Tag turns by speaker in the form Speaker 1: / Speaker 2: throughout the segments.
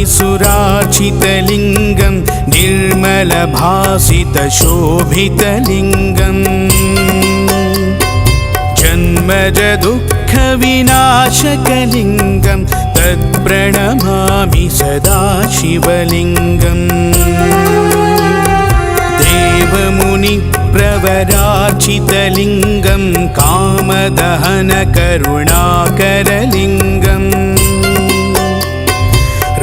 Speaker 1: मुरारिसुरार्चितलिङ्गं निर्मलभासितशोभितलिङ्गम् जन्मजदुःखविनाशकलिङ्गं तत्प्रणमामि सदा शिवलिङ्गम् देवमुनिप्रवरार्चितलिङ्गं कामदहनकरुणाकरलिङ्गम्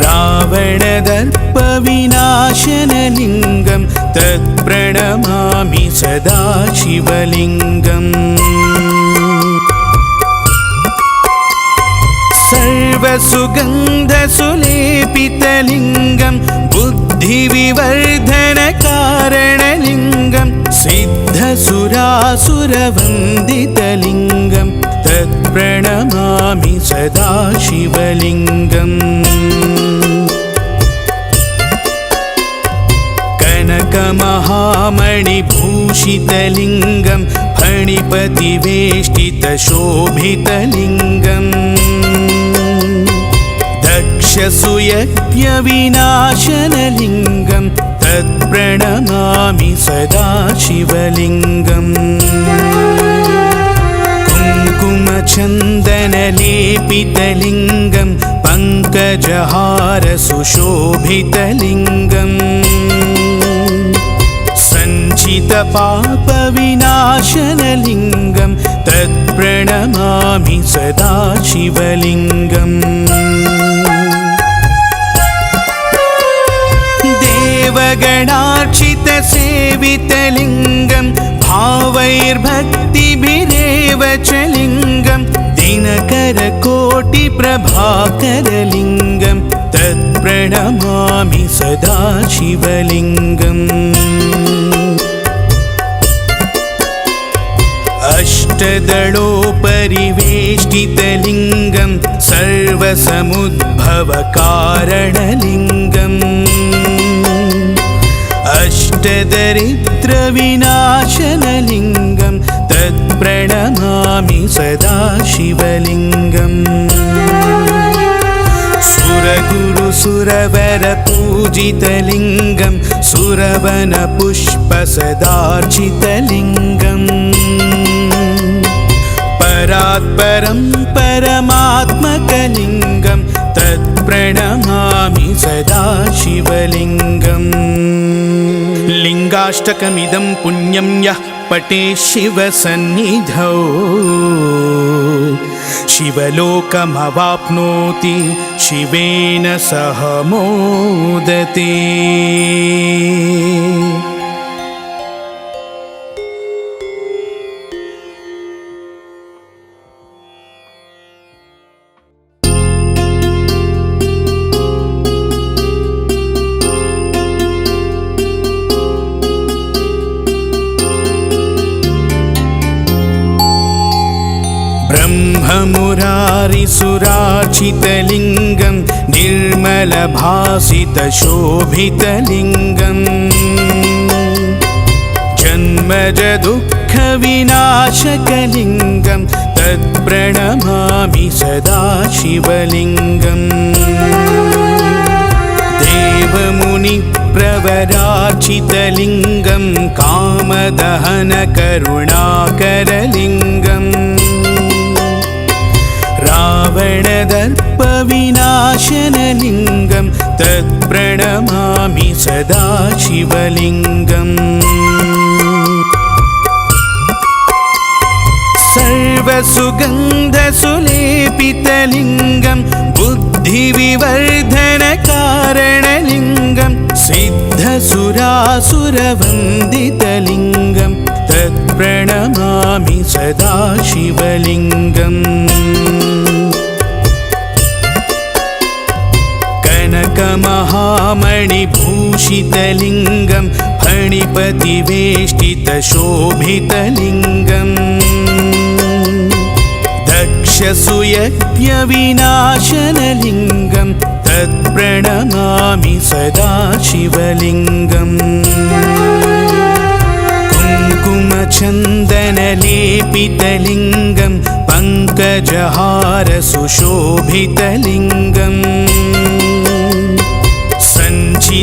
Speaker 1: रावणदर्पविनाशनलिङ्गं तत्प्रणमामि सदा शिवलिङ्गम् सर्वसुगन्धसुलेपितलिङ्गं बुद्धिविवर्धनकारणलिङ्गं सिद्धसुरासुरवन्दितलिङ्गं तत्प्रणमामि सदा शिवलिङ्गम् कनकमहामणिभूषितलिङ्गं फणिपतिवेष्टितशोभितलिङ्गम् दक्षसुयज्ञविनाशनलिङ्गं तत्प्रणमामि सदा शिवलिङ्गम् कुङ्कुमचन्दनलेपितलिङ्गं पङ्कजहारसुशोभितलिङ्गम् सञ्चितपापविनाशनलिङ्गं तत्प्रणमामि सदा शिवलिङ्गम् देवगणार्चितसेवितलिङ्गं भावैर्भक्तिभिरेव च लिङ्गं दिनकरकोटिप्रभाकरलिङ्गं तत्प्रणमामि सदा शिवलिङ्गम् अष्टदलोपरिवेष्टितलिङ्गं सर्वसमुद्भवकारणलिङ्गम् अष्टदरिद्रविनाशनलिङ्गं तत्प्रणमामि सदा शिवलिङ्गम् सुरगुरुसुरवरपूजितलिङ्गं सुरवनपुष्पसदार्चितलिङ्गम् परात्परं परमात्मकलिङ्गं तत्प्रणमामि सदा शिवलिङ्गम् लिङ्गाष्टकमिदं पुण्यं यः पठेत् शिवसन्निधौ शिवलोकमवाप्नोति शिवेन सह मोदते। ब्रह्ममुरारिसुरार्चितलिङ्गं निर्मलभासितशोभितलिङ्गम् जन्मजदुःखविनाशकलिङ्गं तत्प्रणमामि सदा शिवलिङ्गम् देवमुनिप्रवरार्चितलिङ्गं कामदहनकरुणाकरलिङ्गम् रावणदर्पविनाशनलिङ्गं तत्प्रणमामि सदा शिवलिङ्गम् सर्वसुगन्धसुलेपितलिङ्गं बुद्धिविवर्धनकारणलिङ्गं सिद्धसुरासुरवन्दितलिङ्गं तत्प्रणमामि सदा शिवलिङ्गम् कनकमहामणिभूषितलिङ्गं फणिपतिवेष्टितशोभितलिङ्गम् दक्षसुयज्ञविनाशनलिङ्गं तत्प्रणमामि सदा शिवलिङ्गम् कुङ्कुमचन्दनलेपितलिङ्गं पङ्कजहारसुशोभितलिङ्गम्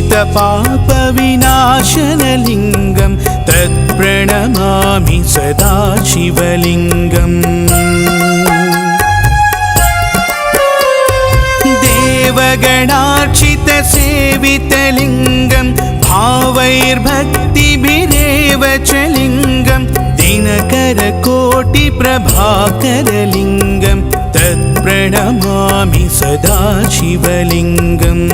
Speaker 1: सञ्चितपापविनाशनलिङ्गं तत्प्रणमामि सदा शिवलिङ्गम् देवगणार्चितसेवितलिङ्गं भावैर्भक्तिभिरेव च लिङ्गं दिनकरकोटिप्रभाकरलिङ्गं तत्प्रणमामि सदा शिवलिङ्गम्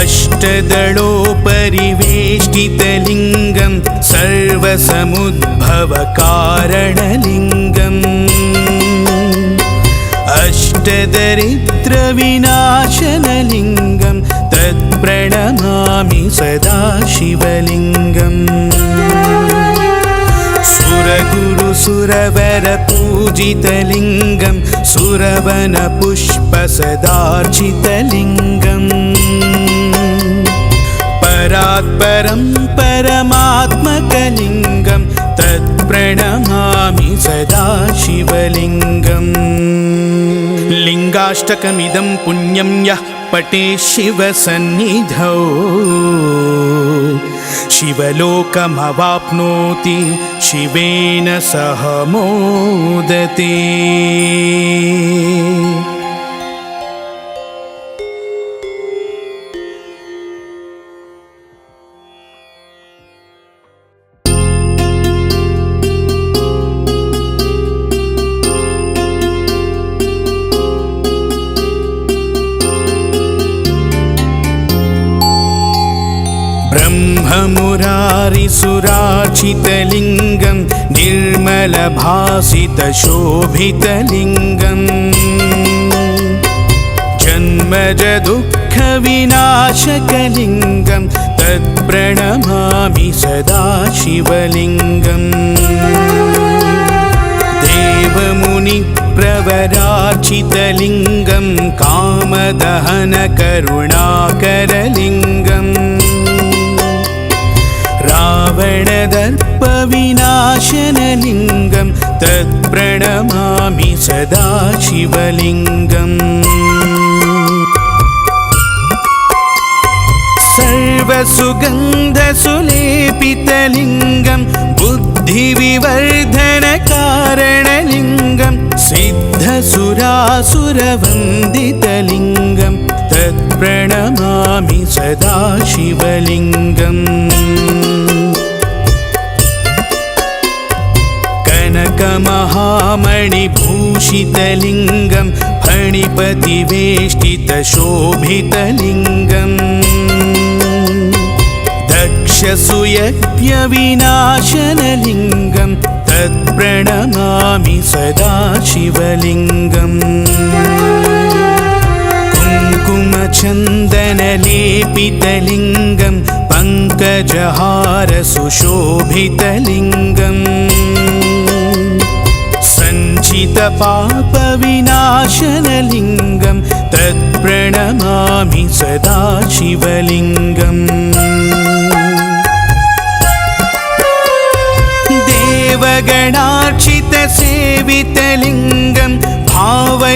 Speaker 1: अष्टदलोपरिवेष्टितलिङ्गं सर्वसमुद्भवकारणलिङ्गम् अष्टदरिद्रविनाशनलिङ्गं तत्प्रणमामि सदा शिवलिङ्गम् सुरगुरुसुरवरपूजितलिङ्गं सुरवनपुष्पसदार्चितलिङ्गम् परात्परं परमात्मकलिङ्गं तत्प्रणमामि सदा शिवलिङ्गम् लिङ्गाष्टकमिदं पुण्यं यः पठेत् शिवसन्निधौ शिवलोकमवाप्नोति शिवेन सह मोदते। ब्रह्ममुरारिसुरार्चितलिङ्गं निर्मलभासितशोभितलिङ्गम् जन्मजदुःखविनाशकलिङ्गं तत्प्रणमामि सदा शिवलिङ्गम् देवमुनिप्रवरार्चितलिङ्गं कामदहनकरुणाकरलिङ्गम् रावणदर्पविनाशनलिङ्गं तत्प्रणमामि सदा शिवलिङ्गम् सर्वसुगन्धसुलेपितलिङ्गं बुद्धिविवर्धनकारणलिङ्गं सिद्धसुरासुरवन्दितलिङ्गं तत्प्रणमामि सदा शिवलिङ्गम् कनकमहामणिभूषितलिङ्गं फणिपतिवेष्टितशोभितलिङ्गम् दक्षसुयज्ञविनाशनलिङ्गं तत्प्रणमामि सदा शिवलिङ्गम् कुङ्कुमचन्दनलेपितलिङ्गं पङ्कजहारसुशोभितलिङ्गम् सञ्चितपापविनाशनलिङ्गं तत्प्रणमामि सदा शिवलिङ्गम् देवगणार्चितसेवितलिङ्गं भावैर्भक्तिभिरेव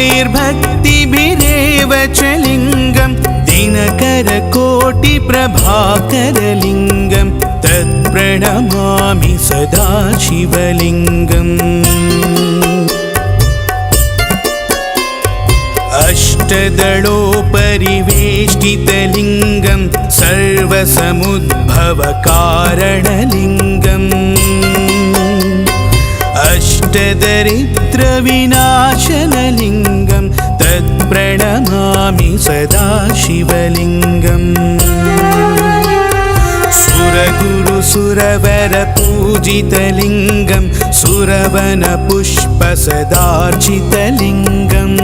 Speaker 1: च लिङ्गं दिनकरकोटिप्रभाकरलिङ्गं तत्प्रणमामि सदा शिवलिङ्गम् अष्टदलोपरिवेष्टितलिङ्गं सर्वसमुद्भवकारणलिङ्गम् अष्टदरिद्रविनाशनलिङ्गं तत्प्रणमामि सदा शिवलिङ्गम् सुरगुरुसुरवरपूजितलिङ्गं सुरवनपुष्पसदार्चितलिङ्गम्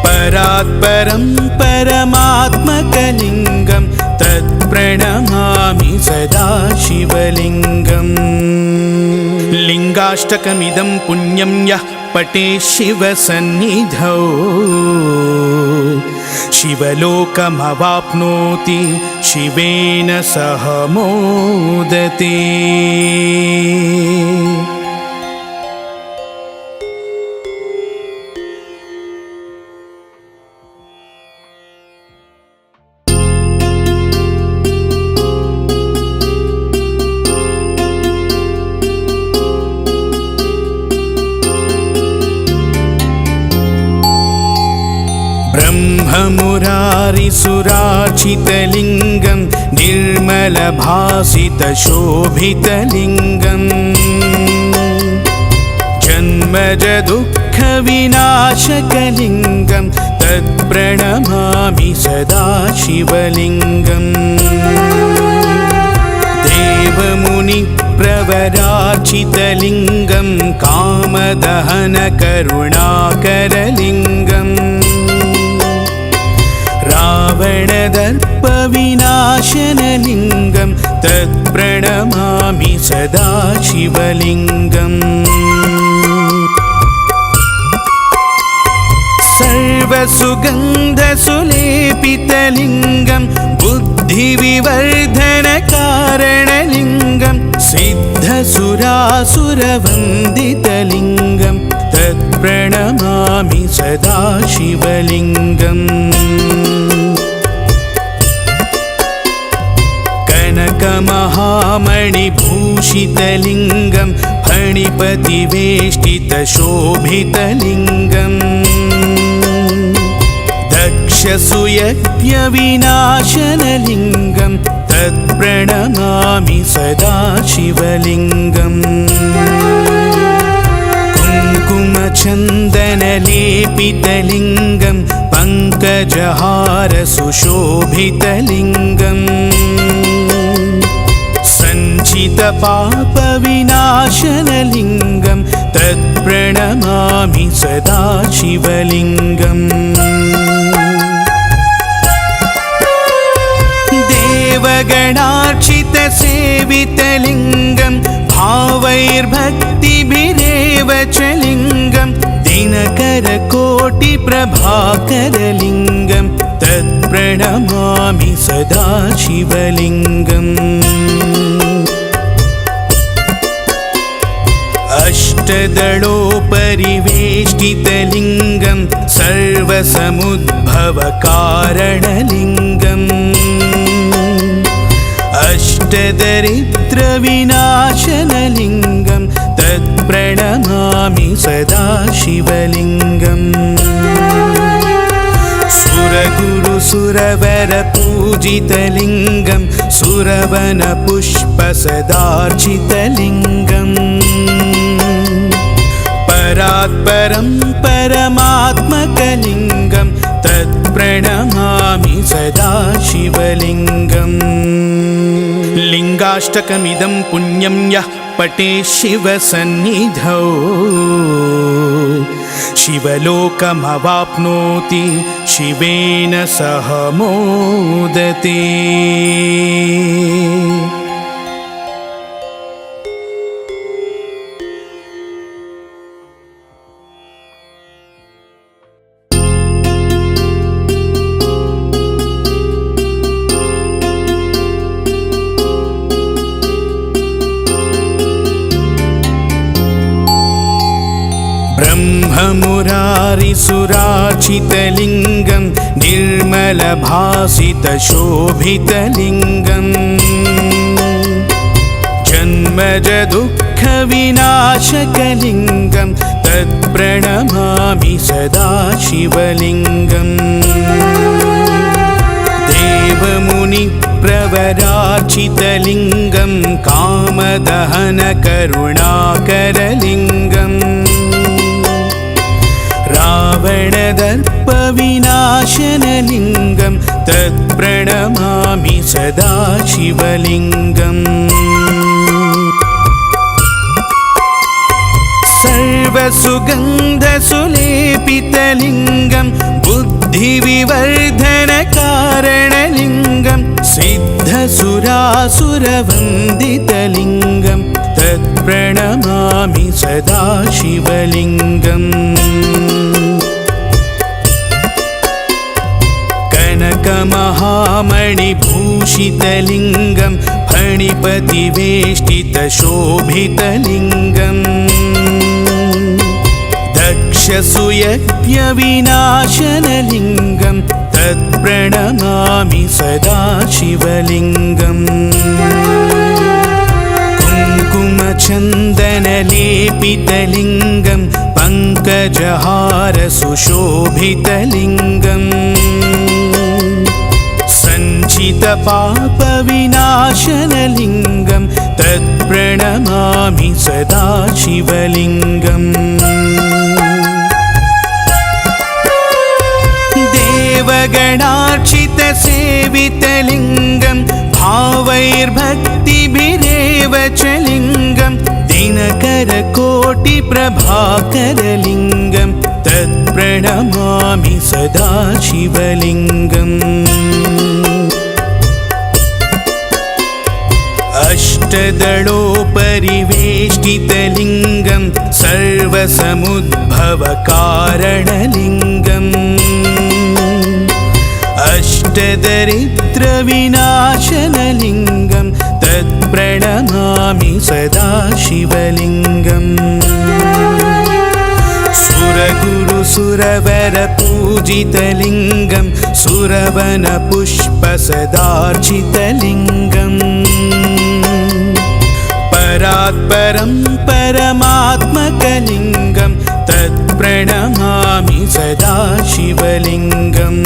Speaker 1: परात्परं परमात्मकलिङ्गं तत्प्रणमामि सदा शिवलिङ्गम् लिङ्गाष्टकमिदं पुण्यं यः पठेत् शिवसन्निधौ शिवलोकमवाप्नोति शिवेन सह मोदते। मुरारिसुरार्चितलिङ्गं निर्मलभासितशोभितलिङ्गम् जन्मजदुःखविनाशकलिङ्गं तत्प्रणमामि सदा शिवलिङ्गम् देवमुनिप्रवरार्चितलिङ्गं कामदहनकरुणाकरलिङ्गम् रावणदर्पविनाशनलिङ्गं तत्प्रणमामि सदा शिवलिङ्गम् सर्वसुगन्धसुलेपितलिङ्गं बुद्धिविवर्धनकारणलिङ्गं सिद्धसुरासुरवन्दितलिङ्गं तत्प्रणमामि सदा शिवलिङ्गम् कनकमहामणिभूषितलिङ्गं फणिपतिवेष्टितशोभितलिङ्गम् दक्षसुयज्ञविनाशनलिङ्गं तत्प्रणमामि सदा शिवलिङ्गम् कुङ्कुमचन्दनलेपितलिङ्गं पङ्कजहारसुशोभितलिङ्गम् सञ्चितपापविनाशनलिङ्गं तत्प्रणमामि सदा शिवलिङ्गम् देवगणार्चितसेवितलिङ्गं भावैर्भक्तिभिरेव च लिङ्गं दिनकरकोटिप्रभाकरलिङ्गं तत्प्रणमामि सदा शिवलिङ्गम् अष्टदलोपरिवेष्टितलिङ्गं सर्वसमुद्भवकारणलिङ्गम् अष्टदरिद्रविनाशनलिङ्गं तत्प्रणमामि सदा शिवलिङ्गम् सुरगुरुसुरवरपूजितलिङ्गं सुरवनपुष्पसदार्चितलिङ्गम् परात्परं परमात्मकलिङ्गं तत्प्रणमामि सदा शिवलिङ्गम् लिङ्गाष्टकमिदं पुण्यं यः पठेत् शिवसन्निधौ शिवलोकमवाप्नोति शिवेन सह मोदते। ब्रह्ममुरारिसुरार्चितलिङ्गं निर्मलभासितशोभितलिङ्गम् जन्मजदुःखविनाशकलिङ्गं तत्प्रणमामि सदा शिवलिङ्गम् देवमुनिप्रवरार्चितलिङ्गं कामदहनकरुणाकरलिङ्गम् रावणदर्पविनाशनलिङ्गं तत्प्रणमामि सदा शिवलिङ्गम् सर्वसुगन्धसुलेपितलिङ्गं बुद्धिविवर्धनकारणलिङ्गं सिद्धसुरासुरवन्दितलिङ्गं तत्प्रणमामि सदा शिवलिङ्गम् कनकमहामणिभूषितलिङ्गं फणिपतिवेष्टितशोभितलिङ्गम् दक्षसुयज्ञविनाशनलिङ्गं तत्प्रणमामि सदा शिवलिङ्गम् कुङ्कुमचन्दनलेपितलिङ्गं पङ्कजहारसुशोभितलिङ्गम् सञ्चितपापविनाशनलिङ्गं तत्प्रणमामि सदा शिवलिङ्गम् देवगणार्चितसेवितलिङ्गं भावैर्भक्तिभिरेव च लिङ्गं दिनकरकोटिप्रभाकरलिङ्गं तत्प्रणमामि सदा शिवलिङ्गम् अष्टदलोपरिवेष्टितलिङ्गं सर्वसमुद्भवकारणलिङ्गम् अष्टदरिद्रविनाशनलिङ्गं तत्प्रणमामि सदा शिवलिङ्गम् सुरगुरुसुरवरपूजितलिङ्गं सुरवनपुष्पसदार्चितलिङ्गम् परात्परं परमात्मकलिङ्गं तत्प्रणमामि सदा शिवलिङ्गम्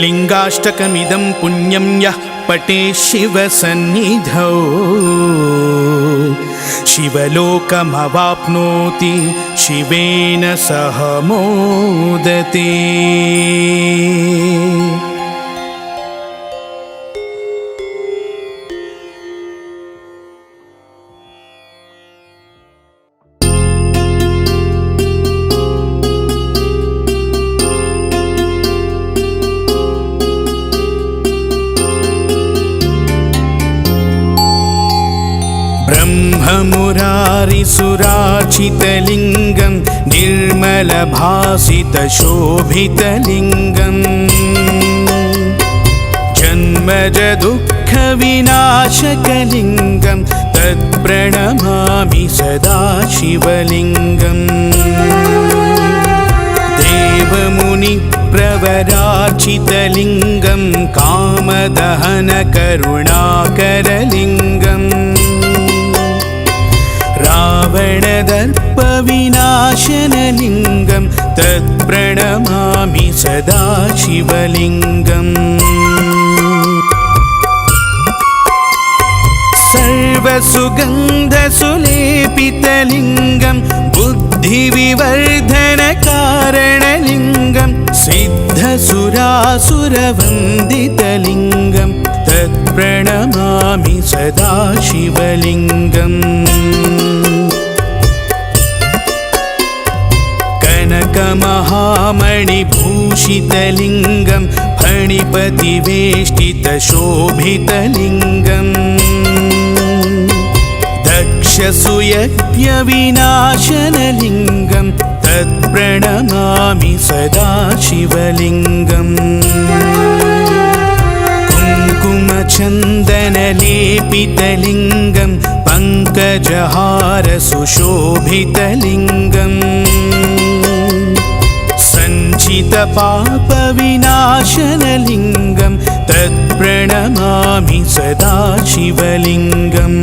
Speaker 1: लिङ्गाष्टकमिदं पुण्यं यः पठेत् शिवसन्निधौ शिवलोकमवाप्नोति शिवेन सह मोदते। ब्रह्ममुरारिसुरार्चितलिङ्गं निर्मलभासितशोभितलिङ्गम् जन्मजदुःखविनाशकलिङ्गं तत्प्रणमामि सदा शिवलिङ्गम् देवमुनिप्रवरार्चितलिङ्गं कामदहनकरुणाकरलिङ्गम् रावणदर्पविनाशनलिङ्गं तत्प्रणमामि सदा शिवलिङ्गम् सर्वसुगन्धसुलेपितलिङ्गं बुद्धिविवर्धनकारणलिङ्गं सिद्धसुरासुरवन्दितलिङ्गं तत्प्रणमामि सदा शिवलिङ्गम् कनकमहामणिभूषितलिङ्गं फणिपतिवेष्टितशोभितलिङ्गम् दक्षसुयज्ञविनाशनलिङ्गं तत्प्रणमामि सदा शिवलिङ्गम् कुङ्कुमचन्दनलेपितलिङ्गं पङ्कजहारसुशोभितलिङ्गम् सञ्चितपापविनाशनलिङ्गं तत्प्रणमामि सदा शिवलिङ्गम्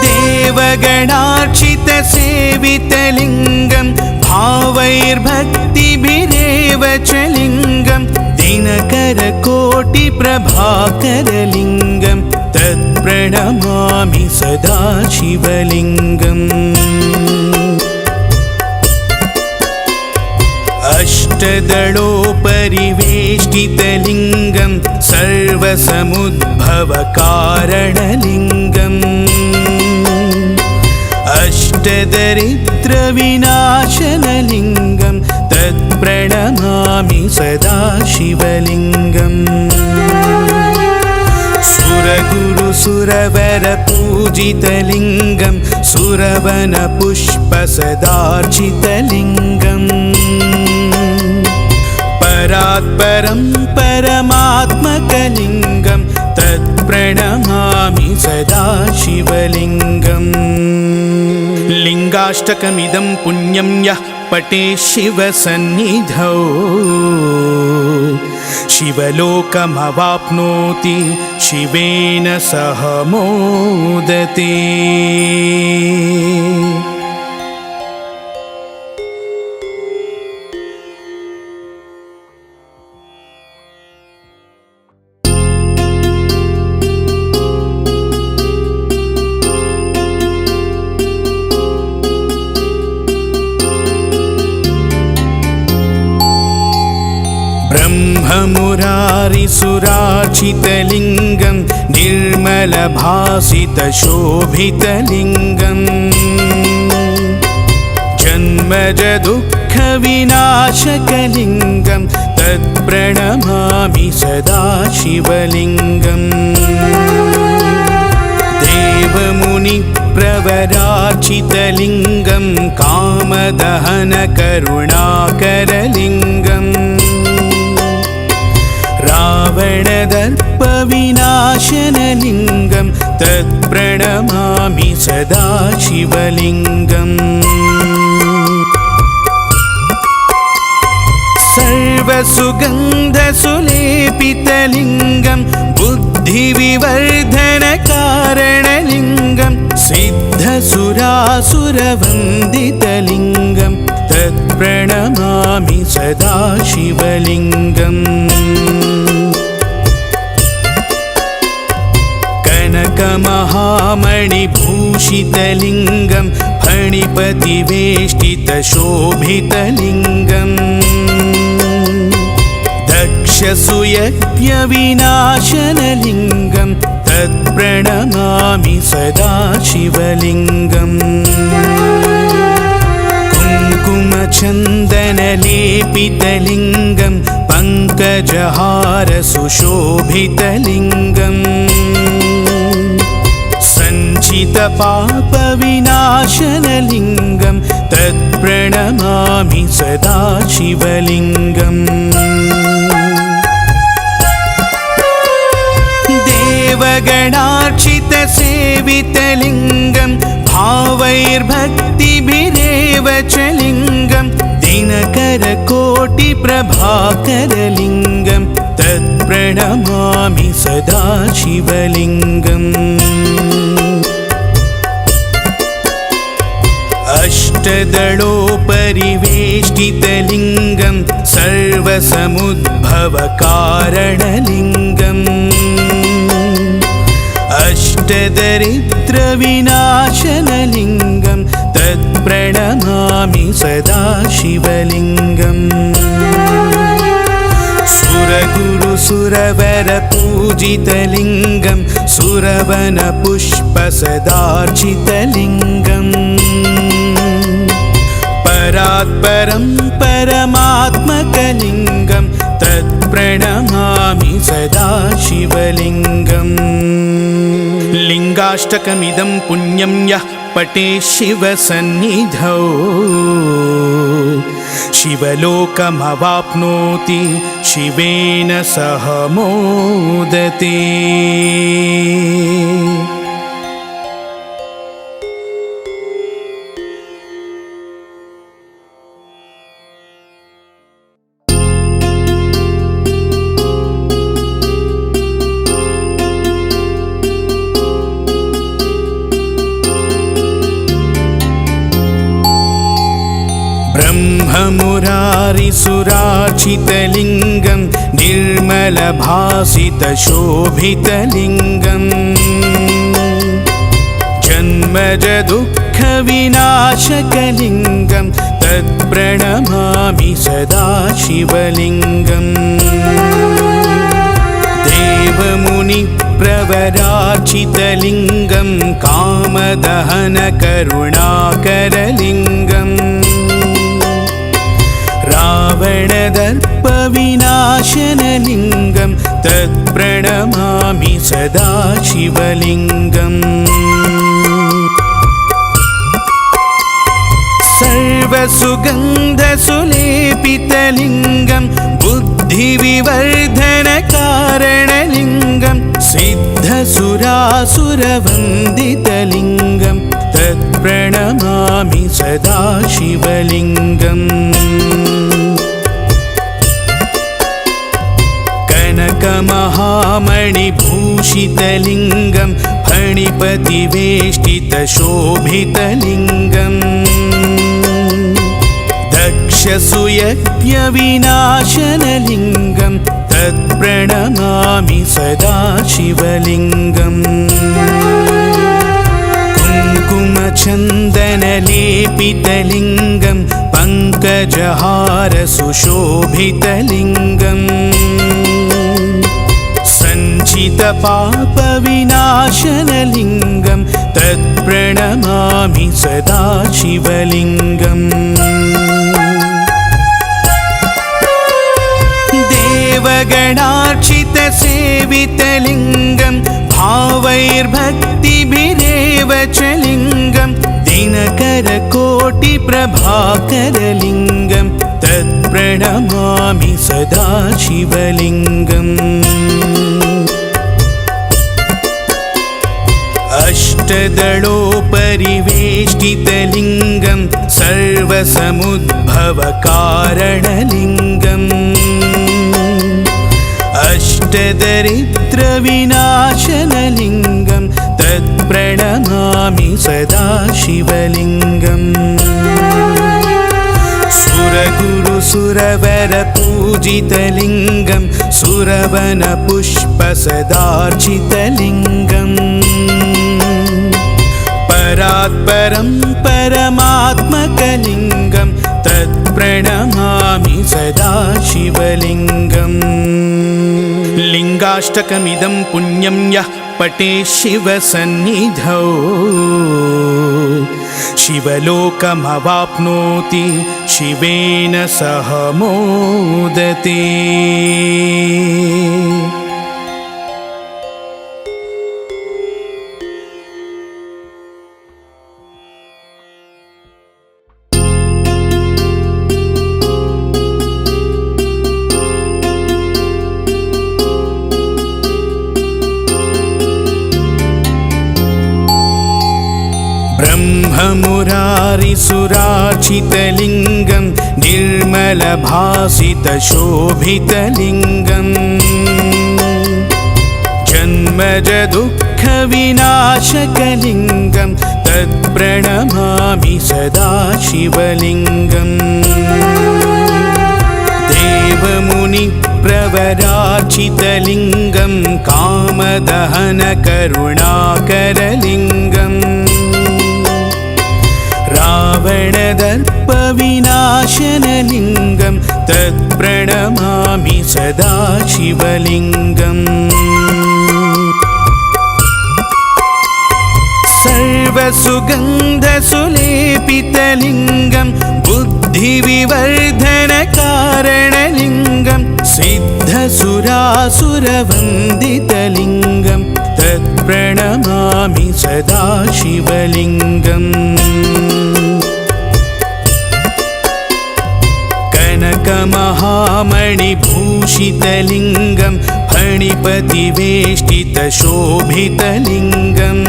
Speaker 1: देवगणार्चितसेवितलिङ्गं भावैर्भक्तिभिरेव च लिङ्गं दिनकरकोटिप्रभाकरलिङ्गं तत्प्रणमामि सदा शिवलिङ्गम् अष्टदलोपरिवेष्टितलिङ्गं सर्वसमुद्भवकारणलिङ्गम् अष्टदरिद्रविनाशनलिङ्गं तत्प्रणमामि सदा शिवलिङ्गम् सुरगुरुसुरवरपूजितलिङ्गं सुरवनपुष्पसदार्चितलिङ्गम् परात्परं परमात्मकलिङ्गं तत्प्रणमामि सदा शिवलिङ्गम् लिङ्गाष्टकमिदं पुण्यं यः पठेत् शिवसन्निधौ शिवलोकमवाप्नोति शिवेन सह मोदते। ब्रह्ममुरारिसुरार्चितलिङ्गं निर्मलभासितशोभितलिङ्गम् जन्मजदुःखविनाशकलिङ्गं तत्प्रणमामि सदा शिवलिङ्गम् देवमुनिप्रवरार्चितलिङ्गं कामदहनकरुणाकरलिङ्गम् रावणदर्पविनाशनलिङ्गं तत्प्रणमामि सदा शिवलिङ्गम् सर्वसुगन्धसुलेपितलिङ्गं बुद्धिविवर्धनकारणलिङ्गं सिद्धसुरासुरवन्दितलिङ्गं तत्प्रणमामि सदा शिवलिङ्गम् कनकमहामणिभूषितलिङ्गं फणिपतिवेष्टितशोभितलिङ्गम् दक्षसुयज्ञविनाशनलिङ्गं तत्प्रणमामि सदा शिवलिङ्गम् कुङ्कुमचन्दनलेपितलिङ्गं पङ्कजहारसुशोभितलिङ्गम् सञ्चितपापविनाशनलिङ्गं तत्प्रणमामि सदा शिवलिङ्गम् देवगणार्चितसेवितलिङ्गं भावैर्भक्तिभिरेव च लिङ्गं दिनकरकोटिप्रभाकरलिङ्गं तत्प्रणमामि सदा शिवलिङ्गम् अष्टदलोपरिवेष्टितलिङ्गं सर्वसमुद्भवकारणलिङ्गम् अष्टदरिद्रविनाशनलिङ्गं तत्प्रणमामि सदा शिवलिङ्गम् सुरगुरुसुरवरपूजितलिङ्गं सुरवनपुष्पसदार्चितलिङ्गम् परात्परं परमात्मकलिङ्गं तत्प्रणमामि सदा शिवलिङ्गम् लिङ्गाष्टकमिदं पुण्यं यः पठेत् शिवसन्निधौ शिवलोकमवाप्नोति शिवेन सह मोदते। ब्रह्ममुरारिसुरार्चितलिङ्गं निर्मलभासितशोभितलिङ्गम् जन्मजदुःखविनाशकलिङ्गं तत्प्रणमामि सदा शिवलिङ्गम् देवमुनिप्रवरार्चितलिङ्गं कामदहनकरुणाकरलिङ्गम् रावणदर्पविनाशनलिङ्गं तत्प्रणमामि सदा शिवलिङ्गम् सर्वसुगन्धसुलेपितलिङ्गं बुद्धिविवर्धनकारणलिङ्गं सिद्धसुरासुरवन्दितलिङ्गं तत्प्रणमामि सदा शिवलिङ्गम् कनकमहामणिभूषितलिङ्गं फणिपतिवेष्टितशोभितलिङ्गम् दक्षसुयज्ञविनाशनलिङ्गं तत्प्रणमामि सदा शिवलिङ्गम् कुङ्कुमचन्दनलेपितलिङ्गं पङ्कजहारसुशोभितलिङ्गम् सञ्चितपापविनाशनलिङ्गं तत्प्रणमामि सदा शिवलिङ्गम् देवगणार्चितसेवितलिङ्गं भावैर्भक्तिभिरेव च लिङ्गं दिनकरकोटिप्रभाकरलिङ्गं तत्प्रणमामि सदा शिवलिङ्गम् अष्टदलोपरिवेष्टितलिङ्गं सर्वसमुद्भवकारणलिङ्गम् अष्टदरिद्रविनाशनलिङ्गं तत्प्रणमामि सदा शिवलिङ्गम् सुरगुरुसुरवरपूजितलिङ्गं सुरवनपुष्पसदार्चितलिङ्गम् परात्परं परमात्मकलिङ्गं तत्प्रणमामि सदा शिवलिङ्गम् लिङ्गाष्टकमिदं पुण्यं यः पठेत् शिवसन्निधौ शिवलोकमवाप्नोति शिवेन सह मोदते। ब्रह्ममुरारिसुरार्चितलिङ्गं निर्मलभासितशोभितलिङ्गम् जन्मजदुःखविनाशकलिङ्गं तत्प्रणमामि सदा शिवलिङ्गम् देवमुनिप्रवरार्चितलिङ्गं कामदहनकरुणाकरलिङ्गम् रावणदर्पविनाशनलिङ्गं तत्प्रणमामि सदा शिवलिङ्गम् सर्वसुगन्धसुलेपितलिङ्गं बुद्धिविवर्धनकारणलिङ्गं सिद्धसुरासुरवन्दितलिङ्गं तत्प्रणमामि सदा शिवलिङ्गम् कनकमहामणिभूषितलिङ्गं फणिपतिवेष्टितशोभितलिङ्गम्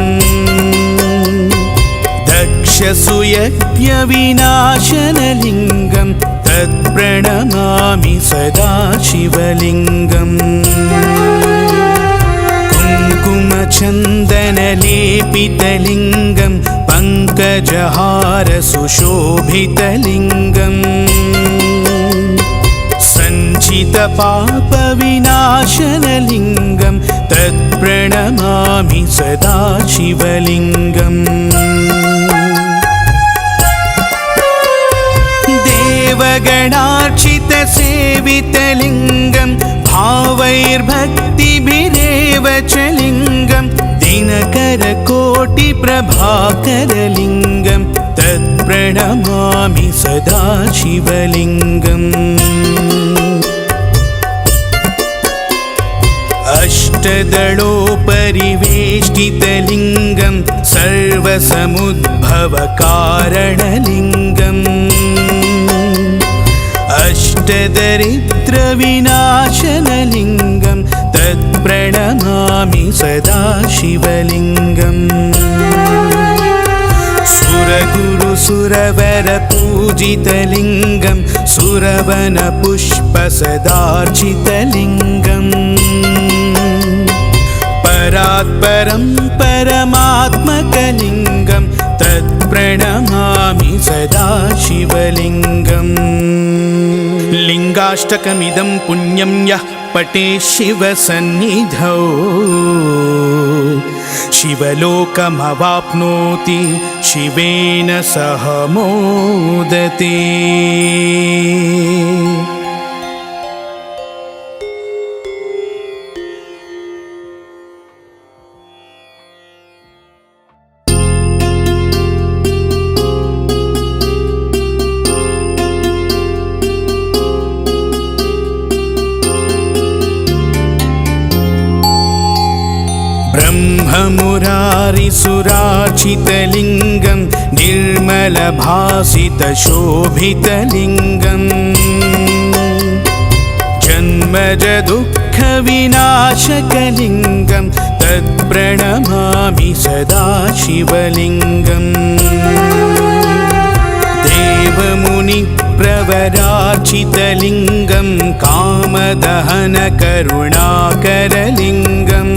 Speaker 1: दक्षसुयज्ञविनाशनलिङ्गं तत्प्रणमामि सदा शिवलिङ्गम् कुङ्कुमचन्दनलेपितलिङ्गं पङ्कजहारसुशोभितलिङ्गम् सञ्चितपापविनाशनलिङ्गं तत्प्रणमामि सदा शिवलिङ्गम् देवगणार्चितसेवितलिङ्गं भावैर्भक्तिभिरेव च लिङ्गं दिनकरकोटिप्रभाकरलिङ्गं तत्प्रणमामि सदा शिवलिङ्गम् अष्टदलोपरिवेष्टितलिङ्गं सर्वसमुद्भवकारणलिङ्गम् अष्टदरिद्रविनाशनलिङ्गं तत्प्रणमामि सदा शिवलिङ्गम् सुरगुरुसुरवरपूजितलिङ्गं सुरवनपुष्पसदार्चितलिङ्गम् परात्परं परमात्मकलिङ्गं तत्प्रणमामि सदा शिवलिङ्गम् लिङ्गाष्टकमिदं पुण्यं यः पठेत् शिवसन्निधौ शिवलोकमवाप्नोति शिवेन सह मोदते। ब्रह्ममुरारिसुरार्चितलिङ्गं निर्मलभासितशोभितलिङ्गम् जन्मजदुःखविनाशकलिङ्गं तत्प्रणमामि सदा शिवलिङ्गम् देवमुनिप्रवरार्चितलिङ्गं कामदहनकरुणाकरलिङ्गम्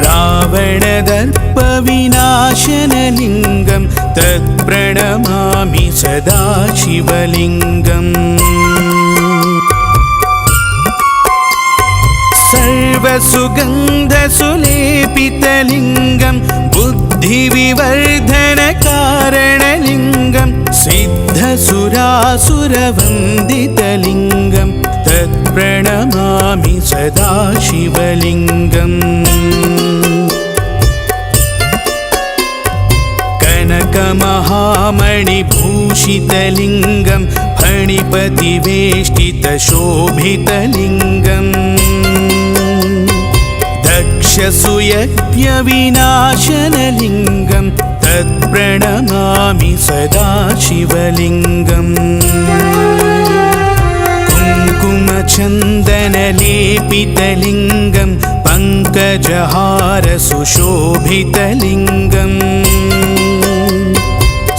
Speaker 1: रावणदर्पविनाशनलिङ्गं तत्प्रणमामि सदा शिवलिङ्गम् सर्वसुगन्धसुलेपितलिङ्गं बुद्धिविवर्धनकारणलिङ्गं सिद्धसुरासुरवन्दितलिङ्गं तत्प्रणमामि सदा शिवलिङ्गम् कनकमहामणिभूषितलिङ्गं फणिपतिवेष्टितशोभितलिङ्गम् दक्षसुयज्ञविनाशनलिङ्गं तत्प्रणमामि सदा शिवलिङ्गम् कुङ्कुमचन्दनलेपितलिङ्गं पङ्कजहारसुशोभितलिङ्गम्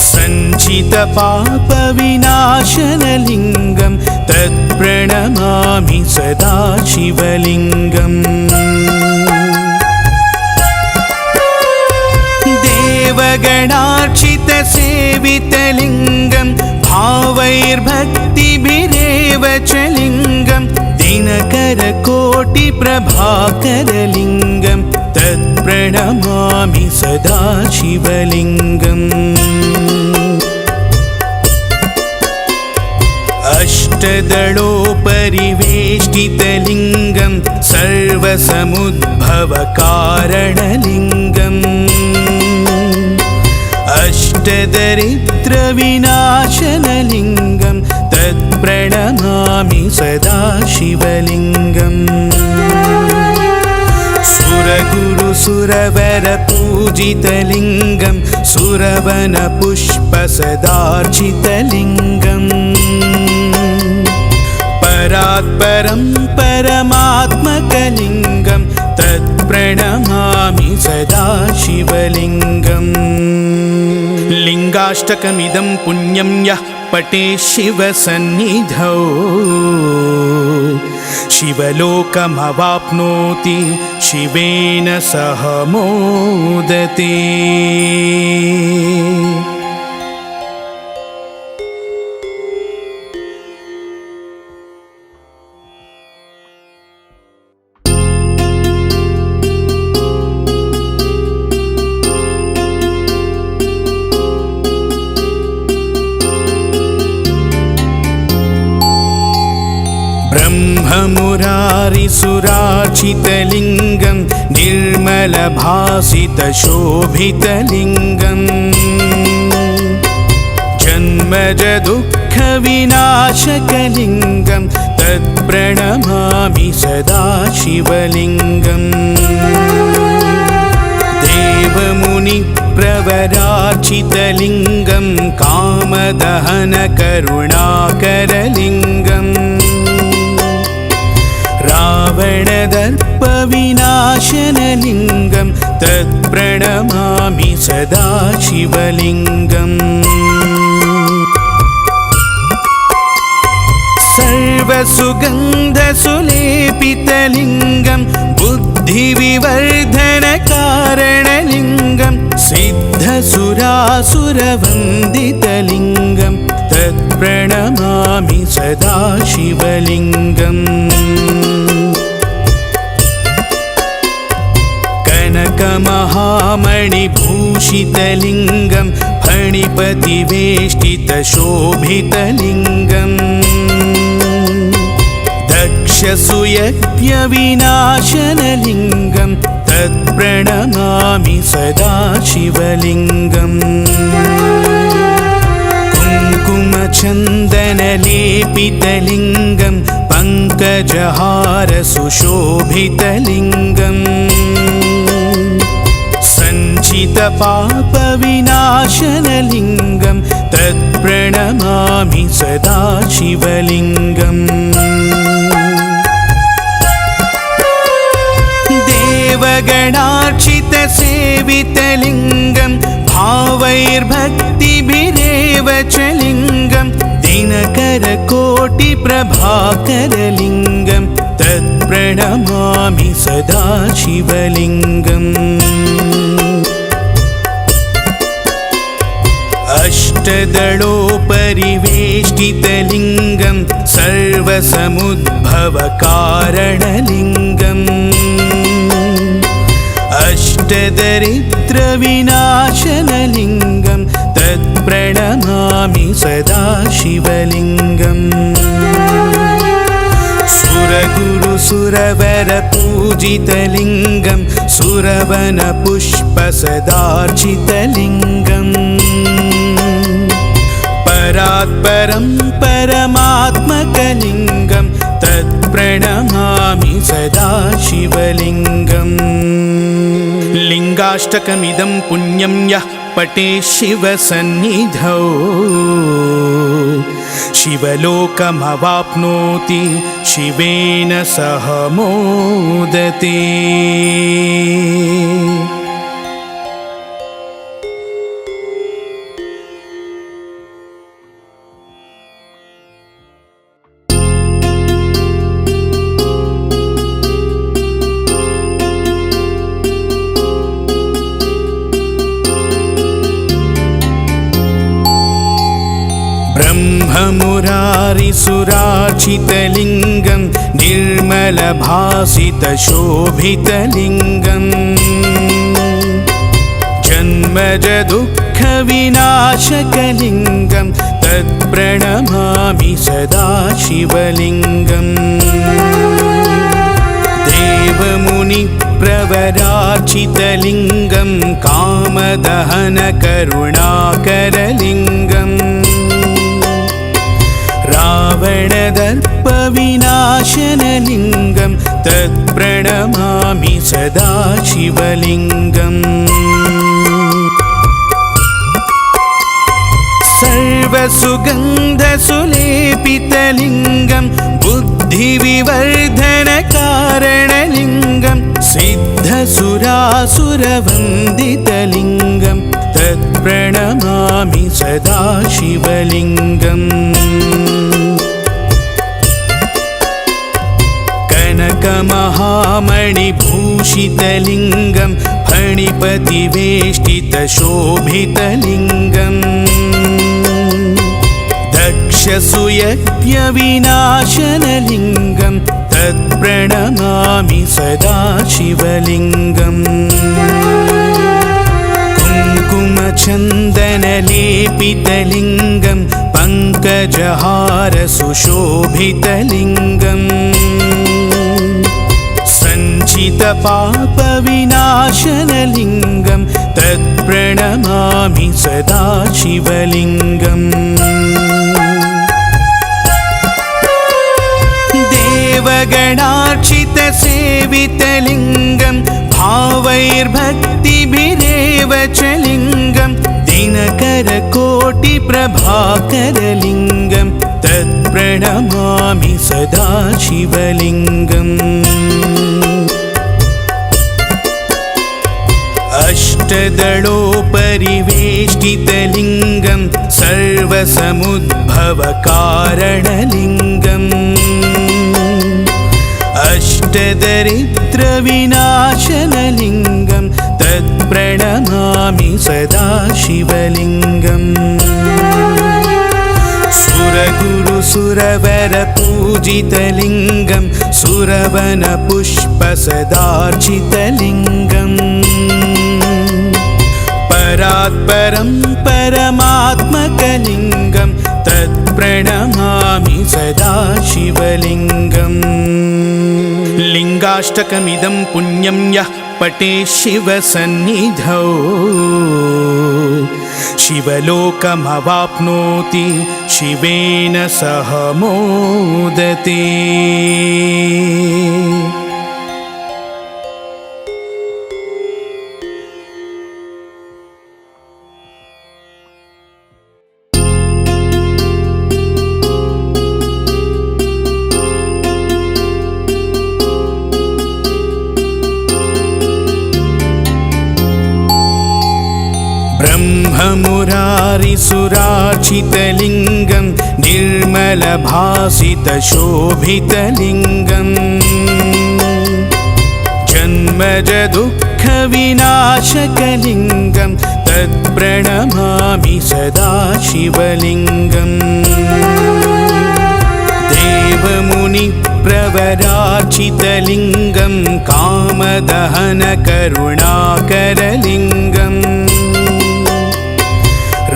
Speaker 1: सञ्चितपापविनाशनलिङ्गं तत्प्रणमामि सदा शिवलिङ्गम् देवगणार्चितसेवितलिङ्गं भावैर्भक्तिभिरेव च लिङ्गं दिनकरकोटिप्रभाकरलिङ्गं तत्प्रणमामि सदा शिवलिङ्गम् अष्टदलोपरिवेष्टितलिङ्गं सर्वसमुद्भवकारणलिङ्गम् अष्टदरिद्रविनाशनलिङ्गं तत्प्रणमामि सदा शिवलिङ्गम् सुरगुरुसुरवरपूजितलिङ्गं सुरवनपुष्पसदार्चितलिङ्गम् परात्परं परमात्मकलिङ्गं तत्प्रणमामि सदा शिवलिङ्गम् लिङ्गाष्टकमिदं पुण्यं यः पठेत् शिवसन्निधौ शिवलोकमवाप्नोति शिवेन सह मोदते। ब्रह्ममुरारिसुरार्चितलिङ्गं निर्मलभासितशोभितलिङ्गम् जन्मजदुःखविनाशकलिङ्गं तत्प्रणमामि सदा शिवलिङ्गम् देवमुनिप्रवरार्चितलिङ्गं कामदहनकरुणाकरलिङ्गम् रावणदर्पविनाशनलिङ्गं तत्प्रणमामि सदा शिवलिङ्गम् सर्वसुगन्धसुलेपितलिङ्गं बुद्धिविवर्धनकारणलिङ्गं सिद्धसुरासुरवन्दितलिङ्गं तत्प्रणमामि सदा शिवलिङ्गम् कनकमहामणिभूषितलिङ्गं फणिपतिवेष्टितशोभितलिङ्गम् दक्षसुयज्ञविनाशनलिङ्गं तत्प्रणमामि सदा शिवलिङ्गम् कुङ्कुमचन्दनलेपितलिङ्गं पङ्क पङ्कजहार सुशोभितलिङ्गम् सञ्चितपापविनाशनलिङ्गं तत्प्रणमामि सदा शिवलिङ्गम् देवगणार्चितसेवितलिङ्गं भावैर्भक्तिभिरेव च लिङ्गं दिनकरकोटिप्रभाकरलिङ्गं तत्प्रणमामि सदा शिवलिङ्गम् अष्टदलोपरिवेष्टितलिङ्गं सर्वसमुद्भवकारणलिङ्गम् अष्टदरिद्रविनाशनलिङ्गं तत्प्रणमामि सदा शिवलिङ्गम् सुरगुरुसुरवरपूजितलिङ्गं सुरवनपुष्पसदार्चितलिङ्गम् परात्परं परमात्मकलिङ्गं तत्प्रणमामि सदा शिवलिङ्गम् लिङ्गाष्टकमिदं पुण्यं यः पठेत् शिवसन्निधौ शिवलोकमवाप्नोति शिवेन सह मोदते। ब्रह्ममुरारिसुरार्चितलिङ्गं निर्मलभासितशोभितलिङ्गं जन्मजदुःखविनाशकलिङ्गं तत्प्रणमामि सदा शिवलिङ्गम् देवमुनिप्रवरार्चितलिङ्गं कामदहनकरुणाकरलिङ्गम् रावणदर्पविनाशनलिङ्गं तत्प्रणमामि सदा शिवलिङ्गम् सर्वसुगन्धसुलेपितलिङ्गं बुद्धिविवर्धनकारणलिङ्गं सिद्धसुरासुरवन्दितलिङ्गं तत्प्रणमामि सदा शिवलिङ्गम् कनकमहामणिभूषितलिङ्गं फणिपतिवेष्टितशोभितलिङ्गं दक्षसुयज्ञविनाशनलिङ्गं तत्प्रणमामि सदा शिवलिङ्गम् कुङ्कुमचन्दनलेपितलिङ्गं पङ्कजहार सुशोभितलिङ्गम् सञ्चितपापविनाशनलिङ्गं तत्प्रणमामि सदा शिवलिङ्गम् देवगणार्चितसेवितलिङ्गं भावैर्भक्तिभिरेव च लिङ्गं दिनकरकोटिप्रभाकरलिङ्गं तत्प्रणमामि सदा शिवलिङ्गम् अष्टदलोपरिवेष्टितलिङ्गं सर्वसमुद्भवकारणलिङ्गम् अष्टदरिद्रविनाशनलिङ्गं तत्प्रणमामि सदा शिवलिङ्गम् सुरगुरुसुरवरपूजितलिङ्गं सुरवनपुष्पसदार्चितलिङ्गम् परात्परं परमात्मकलिङ्गं तत्प्रणमामि सदा शिवलिङ्गम् लिङ्गाष्टकमिदं पुण्यं यः पठेत् शिवसन्निधौ शिवलोकमवाप्नोति शिवेन सह मोदते। ब्रह्ममुरारिसुरार्चितलिङ्गं निर्मलभासितशोभितलिङ्गम् जन्मजदुःखविनाशकलिङ्गं तत्प्रणमामि सदा शिवलिङ्गम्। देवमुनिप्रवरार्चितलिङ्गं कामदहनकरुणाकरलिङ्गम्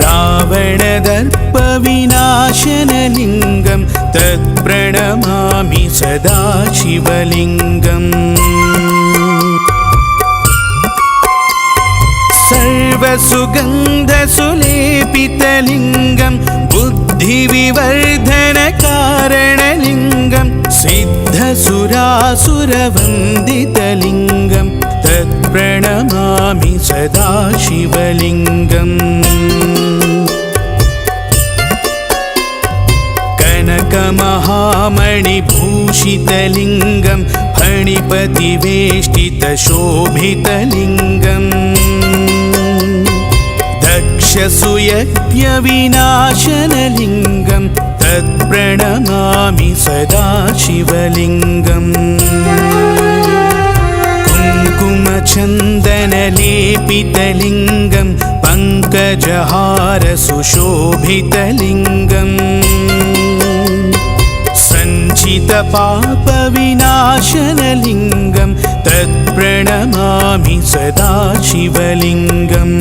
Speaker 1: रावणदर्पविनाशनलिङ्गं तत्प्रणमामि सदा शिवलिङ्गम्। सर्वसुगन्धसुलेपितलिङ्गं बुद्धिविवर्धनकारणलिङ्गं सिद्धसुरासुरवन्दितलिङ्गं तत्प्रणमामि सदा शिवलिङ्गम्। कनकमहामणिभूषितलिङ्गं फणिपतिवेष्टितशोभितलिङ्गम् दक्षसुयज्ञविनाशनलिङ्गं तत्प्रणमामि सदा शिवलिङ्गम्। कुङ्कुमचन्दनलेपितलिङ्गं पङ्कजहारसुशोभितलिङ्गम् सञ्चितपापविनाशनलिङ्गं तत्प्रणमामि सदा शिवलिङ्गम्।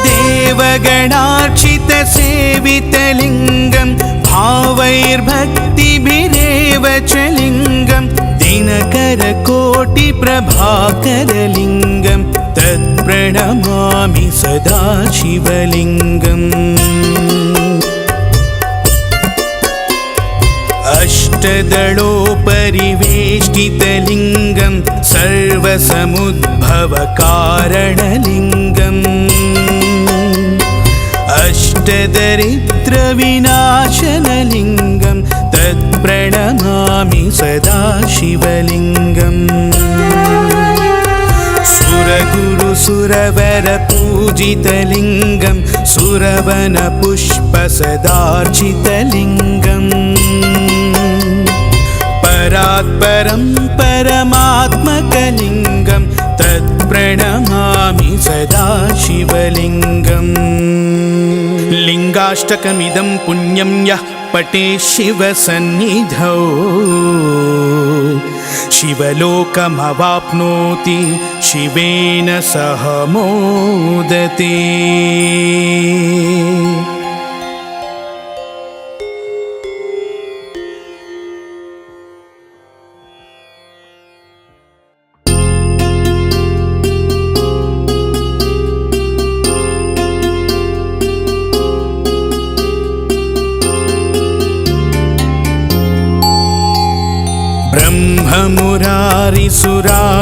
Speaker 1: देवगणार्चितसेवितलिङ्गं भावैर्भक्तिभिरेव च लिङ्गं दिनकरकोटिप्रभाकरलिङ्गं तत्प्रणमामि सदा शिवलिङ्गम्। अष्टदलोपरिवेष्टितलिङ्गं सर्वसमुद्भवकारणलिङ्गम् अष्टदरिद्रविनाशनलिङ्गं तत्प्रणमामि सदा शिवलिङ्गम्। सुरगुरुसुरवरपूजितलिङ्गं सुरवनपुष्पसदार्चितलिङ्गम् परात्परं परमात्मकलिङ्गं तत्प्रणमामि सदा शिवलिङ्गम्। लिङ्गाष्टकमिदं पुण्यं यः पठेत् शिवसन्निधौ शिवलोकमवाप्नोति शिवेन सह मोदते।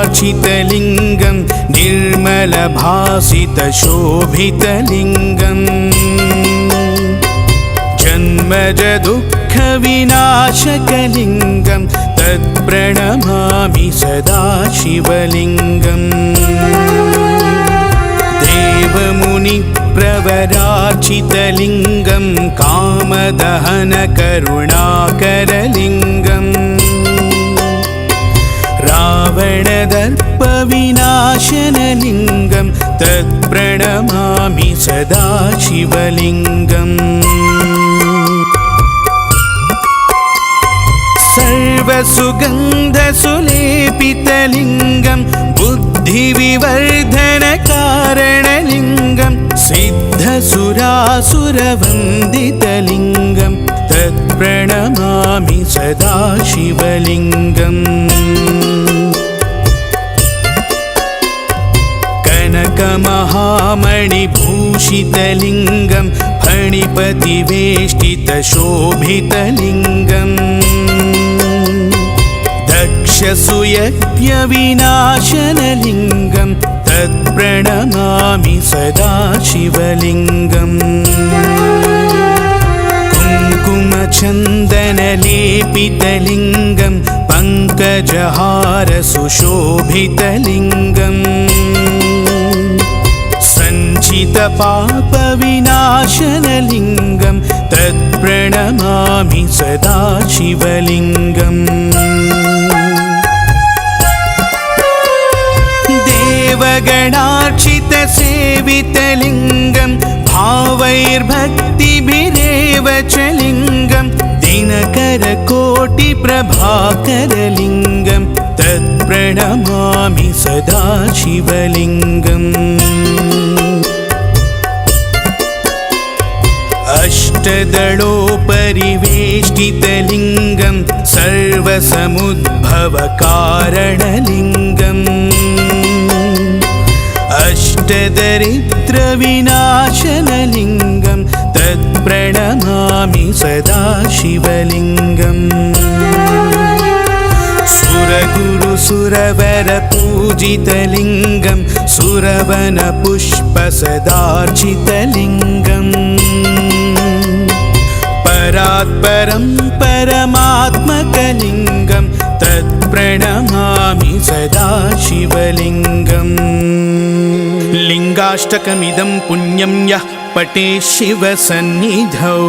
Speaker 1: ब्रह्ममुरारिसुरार्चितलिङ्गं निर्मलभासितशोभितलिङ्गम् जन्मजदुःखविनाशकलिङ्गं तत्प्रणमामि सदा शिवलिङ्गम्। देवमुनिप्रवरार्चितलिङ्गं कामदहनकरुणाकरलिङ्गम् रावणदर्पविनाशनलिङ्गं तत्प्रणमामि सदा शिवलिङ्गम्। सर्वसुगन्धसुलेपितलिङ्गं बुद्धिविवर्धनकारणलिङ्गं सिद्धसुरासुरवन्दितलिङ्गं तत् तत्प्रणमामि सदा शिवलिङ्गम् कनकमहामणिभूषितलिङ्गं फणिपतिवेष्टितशोभितलिङ्गम् दक्षसूयज्ञविनाशनलिङ्गं तत्प्रणमामि सदा शिवलिङ्गम् कुङ्कुमचन्दनलेपितलिङ्गं पङ्कजहारसुशोभितलिङ्गम् सञ्चितपापविनाशनलिङ्गं तत्प्रणमामि सदा शिवलिङ्गम् देवगणार्चितसेवितलिङ्गं भावैर्भक्तिभिरेव च लिङ्गं दिनकरकोटिप्रभाकरलिङ्गं तत्प्रणमामि सदा शिवलिङ्गम् अष्टदलोपरिवेष्टितलिङ्गं सर्वसमुद्भवकारणलिङ्गम् अष्टदरिद्रविनाशनलिङ्गं तत्प्रणमामि सदा शिवलिङ्गम् सुरगुरुसुरवरपूजितलिङ्गं सुरवनपुष्पसदार्चितलिङ्गम् परात्परं परमात्मकलिङ्गं तत्प्रणमामि सदा शिवलिङ्गम् लिङ्गाष्टकमिदं पुण्यं यः पठेत् शिवसन्निधौ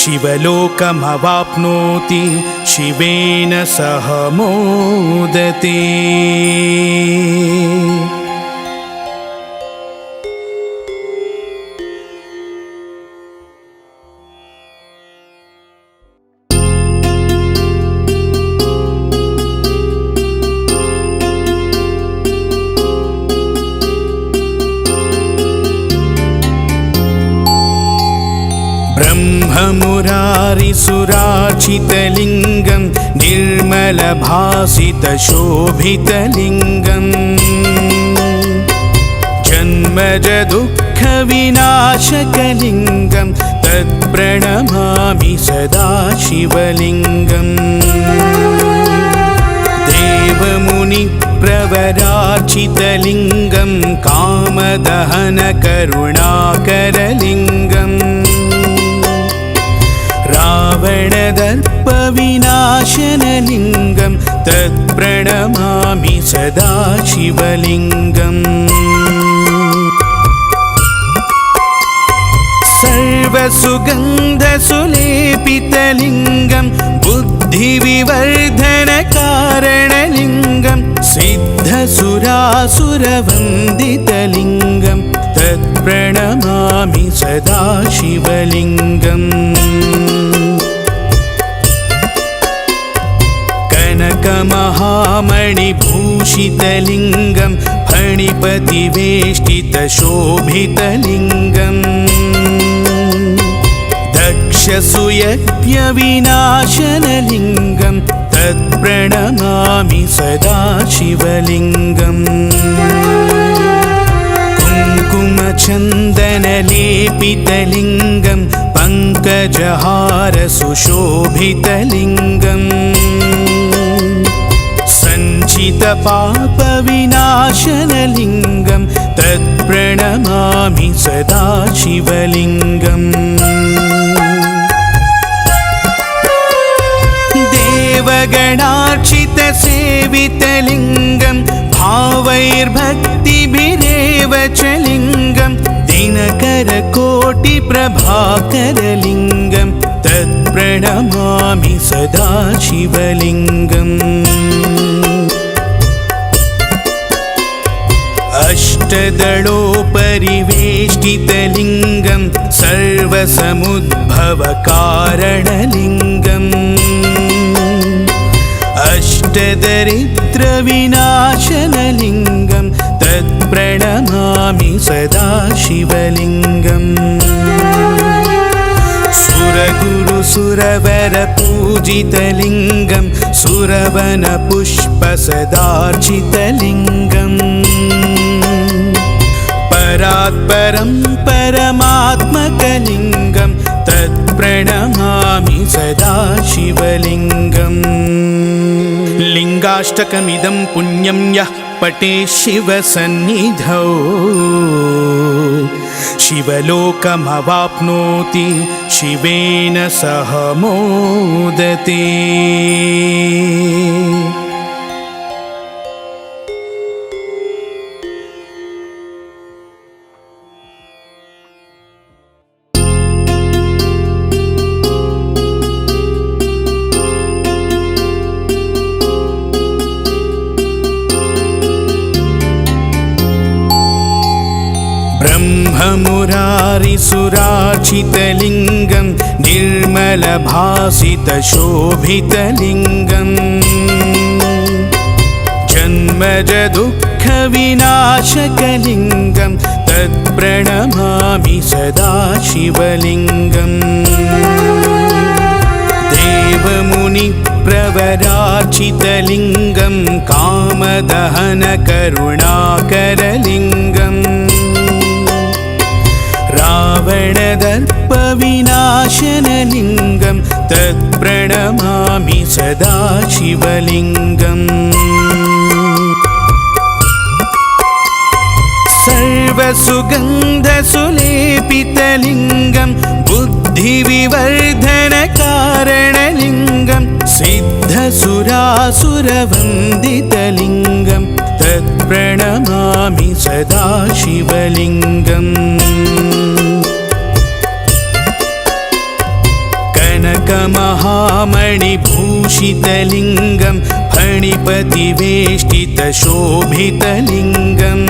Speaker 1: शिवलोकमवाप्नोति शिवेन सह मोदते। ब्रह्ममुरारिसुरार्चितलिङ्गं निर्मलभासितशोभितलिङ्गम् जन्मजदुःखविनाशकलिङ्गं तत्प्रणमामि सदा शिवलिङ्गम् देवमुनिप्रवरार्चितलिङ्गं कामदहनकरुणाकरलिङ्गम् रावणदर्पविनाशनलिङ्गं तत्प्रणमामि सदा शिवलिङ्गम् सर्वसुगन्धसुलेपितलिङ्गं बुद्धिविवर्धनकारणलिङ्गं सिद्धसुरासुरवन्दितलिङ्गं तत्प्रणमामि सदा शिवलिङ्गम् कनकमहामणिभूषितलिङ्गं फणिपतिवेष्टितशोभितलिङ्गम् दक्षसूयज्ञविनाशनलिङ्गं तत्प्रणमामि सदा शिवलिङ्गम् कुङ्कुमचन्दनलेपितलिङ्गं पङ्कजहारसुशोभितलिङ्गम् सञ्चितपापविनाशनलिङ्गं तत्प्रणमामि सदा शिवलिङ्गम् देवगणार्चितसेवितलिङ्गं भावैर्भक्तिभिरेव च लिङ्गं दिनकरकोटिप्रभाकरलिङ्गं तत्प्रणमामि सदा शिवलिङ्गम् अष्टदलोपरिवेष्टितलिङ्गं सर्वसमुद्भवकारणलिङ्गम् अष्टदरिद्रविनाशनलिङ्गं तत्प्रणमामि सदा शिवलिङ्गम् सुर सुरवरपूजितलिङ्गं सुरवनपुष्पसदार्चितलिङ्गम् परात्परं परमात्मकलिङ्गं तत्प्रणमामि सदा शिवलिङ्गम् लिङ्गाष्टकमिदं पुण्यं यः पठेत् शिवसन्निधौ शिवलोकमवाप्नोति शिवेन सह मोदते। ब्रह्ममुरारिसुरार्चितलिङ्गं निर्मलभासितशोभितलिङ्गम् जन्मजदुःखविनाशकलिङ्गं तत्प्रणमामि सदा शिवलिङ्गम् देवमुनिप्रवरार्चितलिङ्गं कामदहनकरुणाकरलिङ्गम् रावणदर्पविनाशनलिङ्गं तत्प्रणमामि सदा शिवलिङ्गम् सर्वसुगन्धसुलेपितलिङ्गं बुद्धिविवर्धनकारणलिङ्गं सिद्धसुरासुरवन्दितलिङ्गं तत्प्रणमामि सदा शिवलिङ्गम् कनकमहामणिभूषितलिङ्गं फणिपतिवेष्टितशोभितलिङ्गम्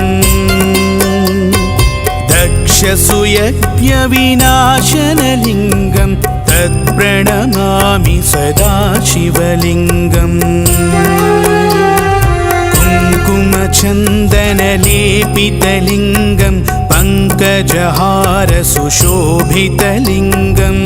Speaker 1: दक्षसुयज्ञविनाशनलिङ्गं तत्प्रणमामि सदा शिवलिङ्गम् कुङ्कुमचन्दनलेपितलिङ्गं पङ्कजहारसुशोभितलिङ्गम्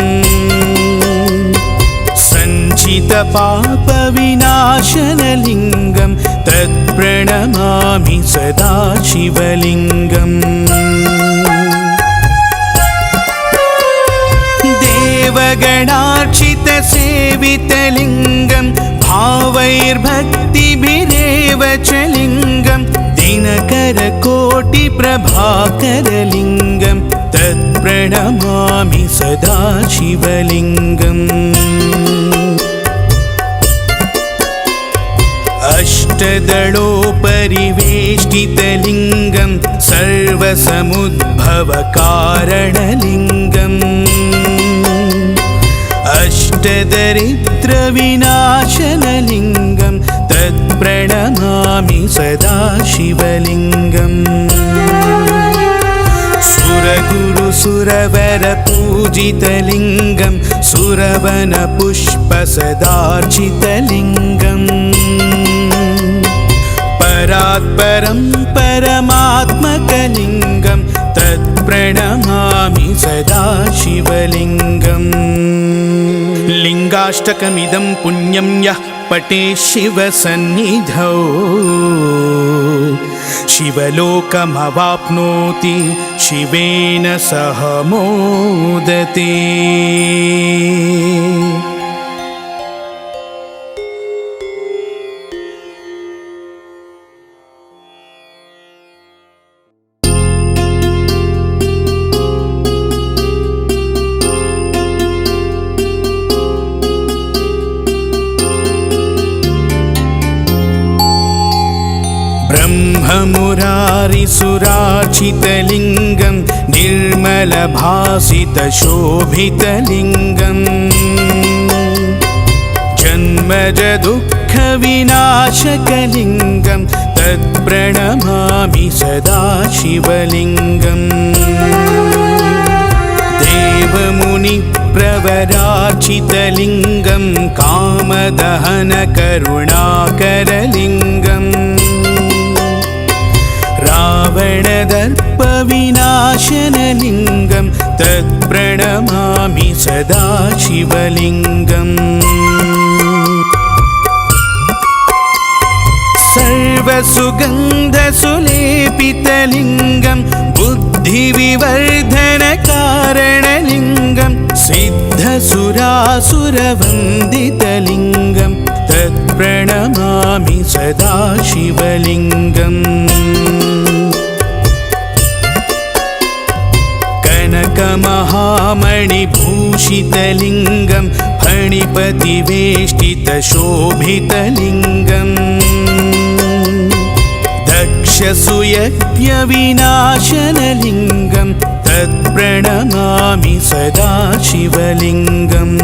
Speaker 1: सञ्चितपापविनाशनलिङ्गं तत्प्रणमामि सदा शिवलिङ्गम् देवगणार्चितसेवितलिङ्गं भावैर्भक्तिभिरेव च लिङ्गं दिनकरकोटिप्रभाकरलिङ्गं तत्प्रणमामि सदा शिवलिङ्गम् अष्टदलोपरिवेष्टितलिङ्गं सर्वसमुद्भवकारणलिङ्गम् अष्टदरिद्रविनाशनलिङ्गं तत्प्रणमामि सदा शिवलिङ्गम् सुरगुरुसुरवरपूजितलिङ्गं सुरवनपुष्पसदार्चितलिङ्गम् परात्परं परमात्मकलिङ्गं तत्प्रणमामि सदा शिवलिङ्गम् लिङ्गाष्टकमिदं पुण्यं यः पठेत् शिवसन्निधौ शिवलोकमवाप्नोति शिवेन सह मोदते। ब्रह्ममुरारिसुरार्चितलिङ्गं निर्मलभासितशोभितलिङ्गम् जन्मजदुःखविनाशकलिङ्गं तत्प्रणमामि सदा शिवलिङ्गम् देवमुनिप्रवरार्चितलिङ्गं कामदहनकरुणाकरलिङ्गम् रावणदर्प पापविनाशनलिङ्गं तत्प्रणमामि सदा शिवलिङ्गम् सर्वसुगन्धसुलेपितलिङ्गं बुद्धिविवर्धनकारणलिङ्गं सिद्धसुरासुरवन्दितलिङ्गं तत्प्रणमामि सदा शिवलिङ्गम् कनकमहामणिभूषितलिङ्गं फणिपतिवेष्टितशोभितलिङ्गम् दक्षसुयज्ञविनाशनलिङ्गं तत्प्रणमामि सदा शिवलिङ्गम्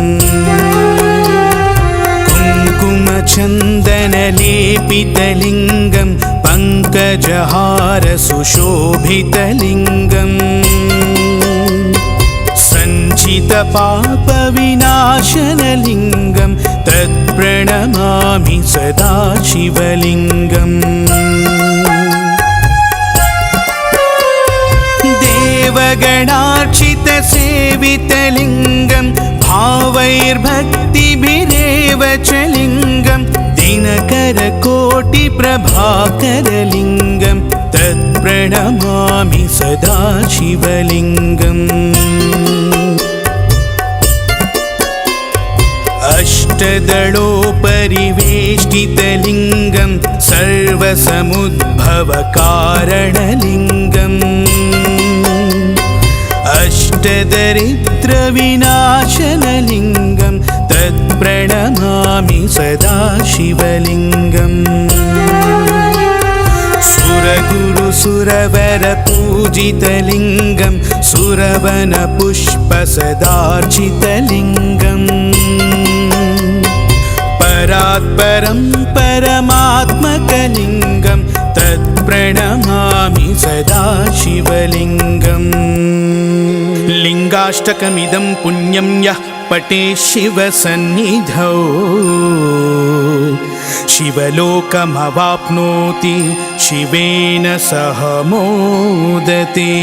Speaker 1: कुङ्कुमचन्दनलेपितलिङ्गं पङ्कजहारसुशोभितलिङ्गम् सञ्चितपापविनाशनलिङ्गं तत्प्रणमामि सदा शिवलिङ्गम् देवगणार्चितसेवितलिङ्गं भावैर्भक्तिभिरेव च लिङ्गं दिनकरकोटिप्रभाकरलिङ्गं तत्प्रणमामि सदा शिवलिङ्गम् अष्टदलोपरिवेष्टितलिङ्गं सर्वसमुद्भवकारणलिङ्गम् अष्टदरिद्रविनाशनलिङ्गं तत्प्रणमामि सदा शिवलिङ्गम् सुरगुरुसुरवरपूजितलिङ्गं सुरवनपुष्पसदार्चितलिङ्गम् परात्परं परमात्मकलिङ्गं तत्प्रणमामि सदा शिवलिङ्गम् लिङ्गाष्टकमिदं पुण्यं यः पठेत् शिवसन्निधौ शिवलोकमवाप्नोति शिवेन सह मोदते।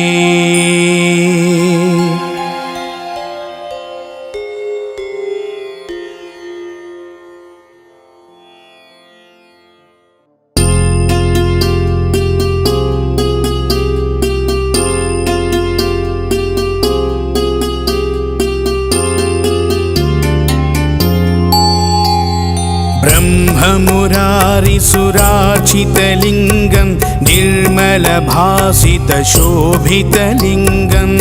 Speaker 1: ब्रह्ममुरारिसुरार्चितलिङ्गं निर्मलभासितशोभितलिङ्गं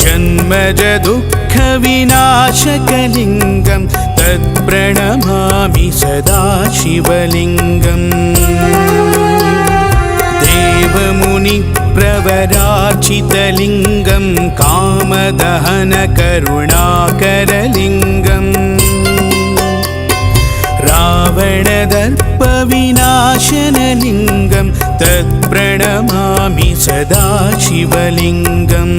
Speaker 1: जन्मजदुःखविनाशकलिङ्गं तत्प्रणमामि सदा शिवलिङ्गम् देवमुनिप्रवरार्चितलिङ्गं कामदहनकरुणाकरलिङ्गम् रावणदर्पविनाशनलिङ्गं तत्प्रणमामि सदा शिवलिङ्गम्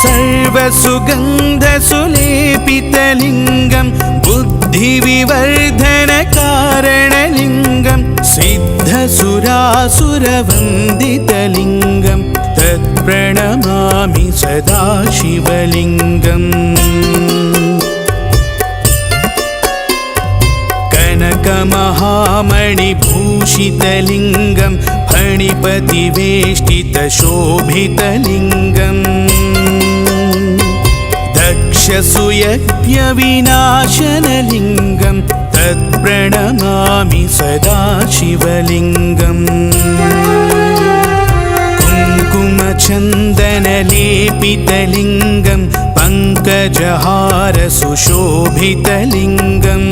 Speaker 1: सर्वसुगन्धसुलेपितलिङ्गं बुद्धिविवर्धनकारणलिङ्गं सिद्धसुरासुरवन्दितलिङ्गं तत्प्रणमामि सदा शिवलिङ्गम् कनकमहामणिभूषितलिङ्गं फणिपतिवेष्टितशोभितलिङ्गम् दक्षसुयज्ञविनाशनलिङ्गं तत्प्रणमामि सदा शिवलिङ्गम् कुङ्कुमचन्दनलेपितलिङ्गं पङ्कजहारसुशोभितलिङ्गम्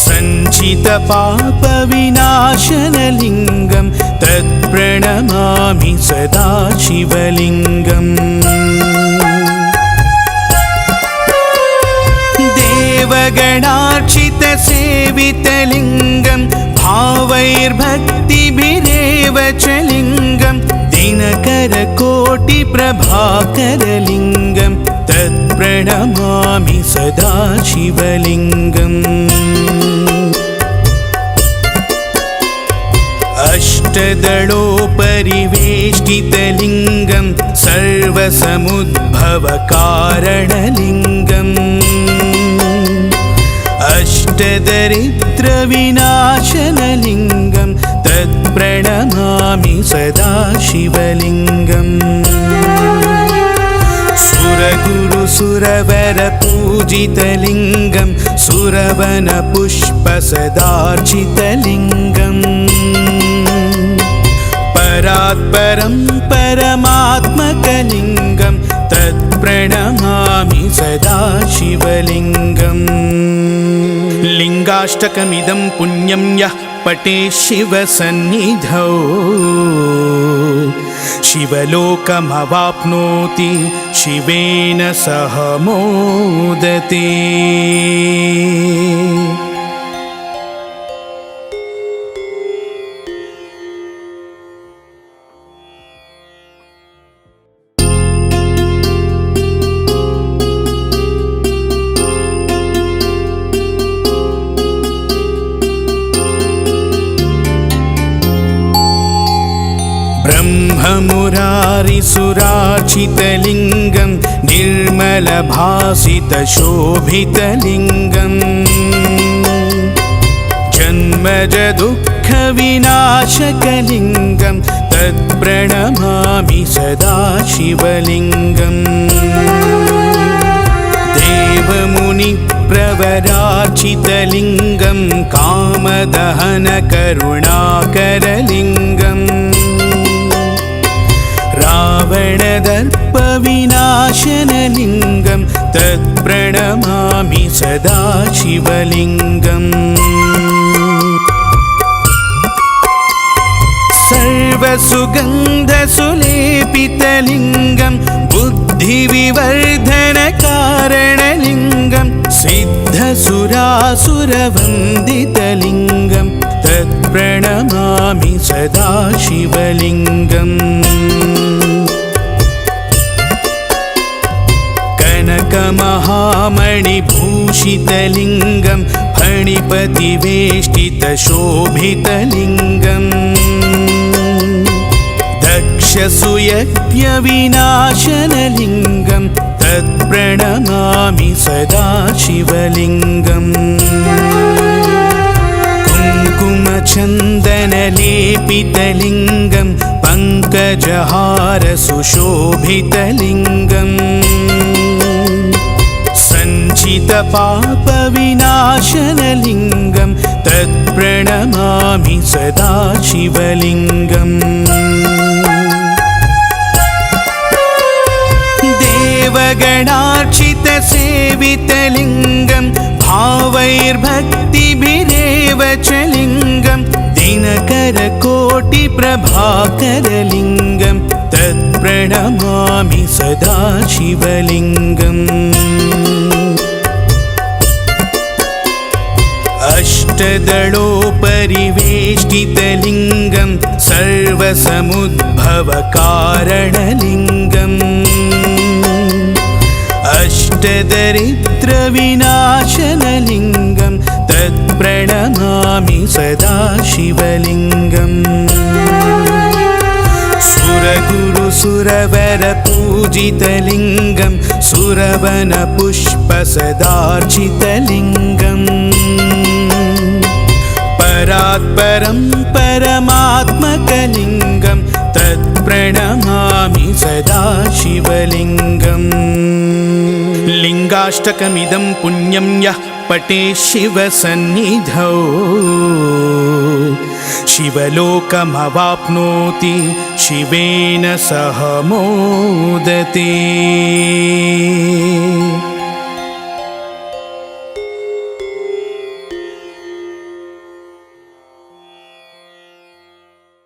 Speaker 1: सञ्चितपापविनाशनलिङ्गं तत्प्रणमामि सदा शिवलिङ्गम् देवगणार्चितसेवितलिङ्गं भावैर्भक्तिभिरेव च लिङ्गं दिनकरकोटिप्रभाकरलिङ्गं तत्प्रणमामि सदा शिवलिङ्गम् अष्टदलोपरिवेष्टितलिङ्गं सर्वसमुद्भवकारणलिङ्गम् अष्टदरिद्रविनाशनलिङ्गं तत्प्रणमामि सदा शिवलिङ्गम् सुरगुरुसुरवरपूजितलिङ्गं सुरवनपुष्पसदार्चितलिङ्गम् परात्परं परमात्मकलिङ्गं तत्प्रणमामि सदा शिवलिङ्गम् लिङ्गाष्टकमिदं पुण्यं यः पठेत् शिवसन्निधौ शिवलोकमवाप्नोति शिवेन सह मोदते। ब्रह्ममुरारिसुरार्चितलिङ्गं निर्मलभासितशोभितलिङ्गम् जन्मजदुःखविनाशकलिङ्गं तत्प्रणमामि सदा शिवलिङ्गम् देवमुनिप्रवरार्चितलिङ्गं कामदहनकरुणाकरलिङ्गम् रावणदर्पविनाशनलिङ्गं तत्प्रणमामि सदा शिवलिङ्गम् सर्वसुगन्धसुलेपितलिङ्गं बुद्धिविवर्धनकारणलिङ्गं सिद्धसुरासुरवन्दितलिङ्गं तत्प्रणमामि सदा शिवलिङ्गम् कनकमहामणिभूषितलिङ्गं फणिपतिवेष्टितशोभितलिङ्गम् दक्षसुयज्ञविनाशनलिङ्गं तत्प्रणमामि सदा शिवलिङ्गम् कुङ्कुमचन्दनलेपितलिङ्गं पङ्कजहारसुशोभितलिङ्गम् सञ्चितपापविनाशनलिङ्गं तत्प्रणमामि सदा शिवलिङ्गम् देवगणार्चितसेवितलिङ्गं भावैर्भक्तिभिरेव च लिङ्गं दिनकरकोटिप्रभाकरलिङ्गं तत्प्रणमामि सदा शिवलिङ्गम् अष्टदलोपरिवेष्टितलिङ्गं सर्वसमुद्भवकारणलिङ्गम् अष्टदरिद्रविनाशनलिङ्गं तत्प्रणमामि सदा शिवलिङ्गम् सुरगुरुसुरवरपूजितलिङ्गं सुरवनपुष्पसदार्चितलिङ्गम् परात्परं परमात्मकलिङ्गं तत्प्रणमामि सदा शिवलिङ्गम् लिङ्गाष्टकमिदं पुण्यं यः पठेत् शिवसन्निधौ शिवलोकमवाप्नोति शिवेन सह मोदते।